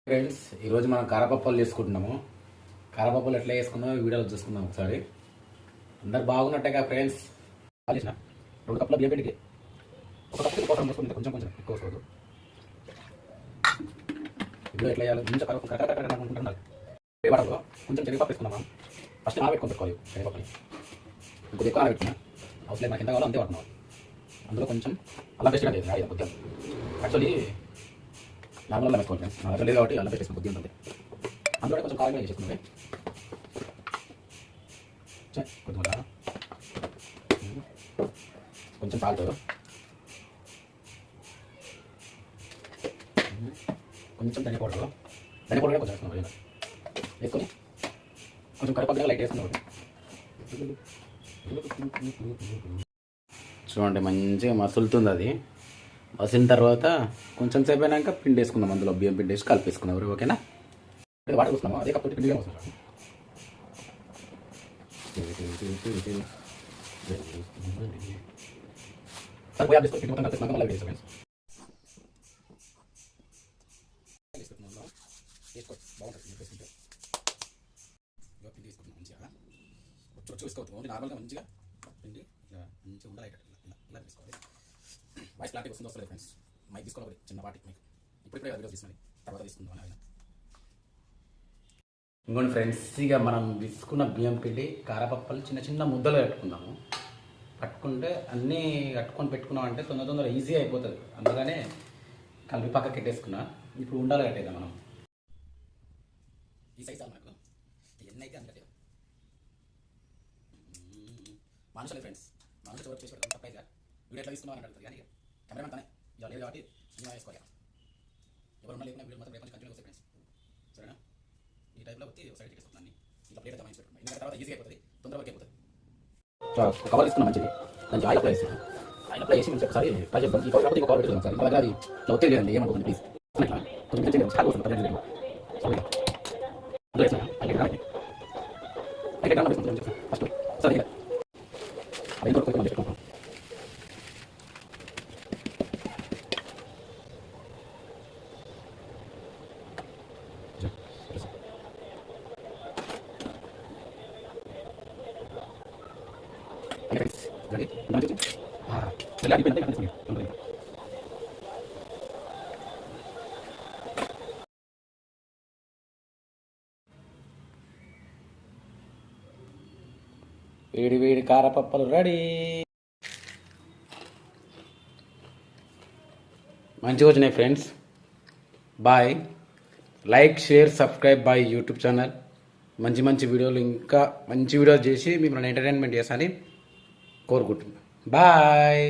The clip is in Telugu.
ఫ్రెండ్స్, ఈరోజు మనం కారపప్పులు చేసుకుంటున్నాము. కారపప్పులు ఎట్లా చేసుకున్నామో వీడియోలో చూసుకుందాం ఒకసారి. అందరు బాగున్నట్టేగా ఫ్రెండ్స్. చేసిన 2 కప్పుల బియ్యం పిండికి 1 కప్పు కోసం వేసుకుంటే కొంచెం కొంచెం ఎక్కువ వస్తుంది. ఇప్పుడు ఎట్లా చేయాలి? కొంచెం అనుకుంటున్నారు. వాటర్లో కొంచెం శనగపప్పు వేసుకున్నాం. ఫస్ట్ నానబెట్టుకొని పెట్టుకోవాలి. శనగపప్పుని ఇంకొక ఎక్కువ నానబెట్టుకున్నా అవసరం నాకు ఎంత కావాలో అంతే వాడుతున్నాం. అందులో కొంచెం అల్లం పేస్ట్ కానీ వేయాలి కొద్దిగా. యాక్చువల్లీ నార్మల్ అల్లం వేసుకోవాలి ఫ్రెండ్స్. నా దగ్గర లేదు కాబట్టి అల్లం పేస్ట్ వేసుకుని కొద్దిగా ఉంటుంది. అందులో కొంచెం కారం వేసుకున్నాయి. కొద్దిగా కొంచెం సాల్ట్, కొంచెం ధనియా పౌడర్ కొంచెం వేసుకున్నాం. వేసుకొని కొంచెం కరివేపాకు లైట్ వేసుకున్నాం. చూడండి, మంచిగా మసులుతుంది. అది మసిలిన తర్వాత కొంచెం సేపు అయినాక పిండి వేసుకుందాం. అందులో బియ్యం పిండి వేసి కలిపేసుకున్నాం. ఓకేనా? వాటర్ చూస్తున్నాము. అదే కప్పు పిండిగా వస్తుంది. సార్ పోయి పిండి మొత్తం కలిపేసుకున్నాక మళ్ళీ వేసుకోండి. బాగుంటుంది వేసుకుంటే. పిండి వేసుకుంటున్నాం మంచిగా. చూసుకోవద్దు, ఓన్లీ నార్మల్గా మంచిగా పిండి ఇలా మంచిగా ఉండాలి. ఇలా తీసుకోవాలి. వాయిస్ క్లారిటీ వస్తుంది ఫ్రెండ్స్. మైక్ తీసుకోవాలి చిన్న పార్టీ మీకు. ఇప్పుడే వీడియో తీసుకుని తర్వాత తీసుకుందాం. ఆయన ఇంకోండి ఫ్రెండ్స్, ఇక మనం తీసుకున్న బియ్యం పిండి కారపప్పులు చిన్న చిన్న ముద్దలు కట్టుకుందాము. కట్టుకుంటే అన్నీ కట్టుకొని పెట్టుకున్నాం అంటే తొందర ఈజీ అయిపోతుంది. అందుకనే కలిపి పక్కకి పెట్టేసుకున్నా. ఇప్పుడు ఉండాలి కట్టేదా మనం. ఈ సైజ్ మనకు ఎన్ని అయితే అంత మనుషులే ఫ్రెండ్స్. మనుషులు ఎవరు చేసి పెడతాం సర్ప్రైజ్గా. వీడియో ఎట్లా తీసుకున్నాం అని అడుగుతుంది. కానీ కెమెరామెన్ తనే ఇవాళ లేదు కాబట్టి సినిమా వేసుకోవాలి. ఎవరు లేకుండా వీడియో మాత్రం రేపు కంటిన్యూ వస్తాయి ఫ్రెండ్స్. సరేనా? ఈ టైప్లో వచ్చి సైడ్ చేసుకుంటాను. ఇలా ప్లేట్ అయితే మంచి పెట్టుకున్నాను. ఎందుకంటే తర్వాత ఈజీగా అయిపోతుంది, తొందరగా అయిపోతుంది. కవర్ తీసుకున్నాం మంచిది. దానికి ఆయిల్ అప్లై చేస్తాను. ఆయిల్ అప్లై చేసి మంచి ఒకసారి ట్రై చేద్దాం. ఈ కవర్ ఇంకో కవర్ పెట్టుకుందాం సార్. ఇంకా దగ్గర అది ఒత్తిడి లేదండి, ఏమనుకోండి ప్లీజ్. కొంచెం మంచిగా చాలా వస్తుంది. ఫస్ట్ సరే అది ఇంకొక కొంచెం పెట్టుకుంటాం. వేడి వేడి కారపప్పలు రెడీ. మంచిగా వచ్చినాయి friends. Bye. Like, share, subscribe bye YouTube channel. మంచి మంచి వీడియోలు, ఇంకా మంచి వీడియోలు చేసి మిమ్మల్ని ఎంటర్టైన్మెంట్ చేయాలని కోరుకుంటున్నాను. బాయ్.